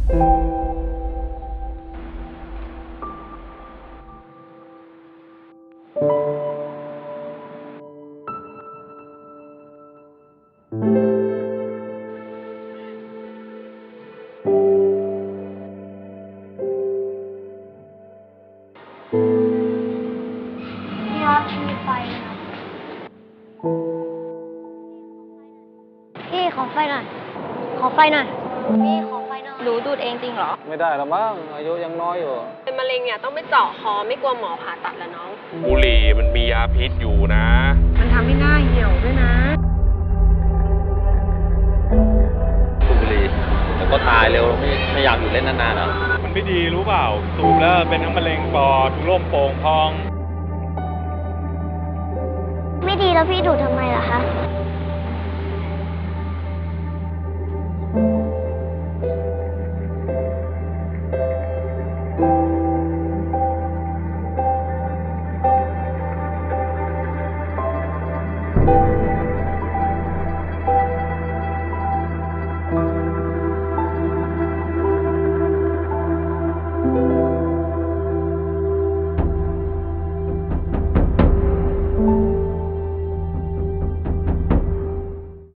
มีไฟครับพี่ขอไฟหน่อยขอไฟหน่อยพี่ขอไฟหน่อยหนูดูดเองจริงเหรอไม่ได้แล้วมั้งอายุยังน้อยอยู่เป็นมะเร็งเนี่ยต้องไปเจาะคอไม่กลัวหมอผ่าตัดแล้วน้องบุหรี่มันมียาพิษอยู่นะ มันทำให้หน้าเหี่ยวด้วยนะสูบบุหรี่แล้วก็ตายเร็วไม่อยากอยู่เล่นนานๆอ่ะมันไม่ดีรู้เปล่าสูบแล้วเป็นทั้งมะเร็งปอดถุงลมโป่งพอง ไม่ดีแล้วพี่ดูดทำไมล่ะคะ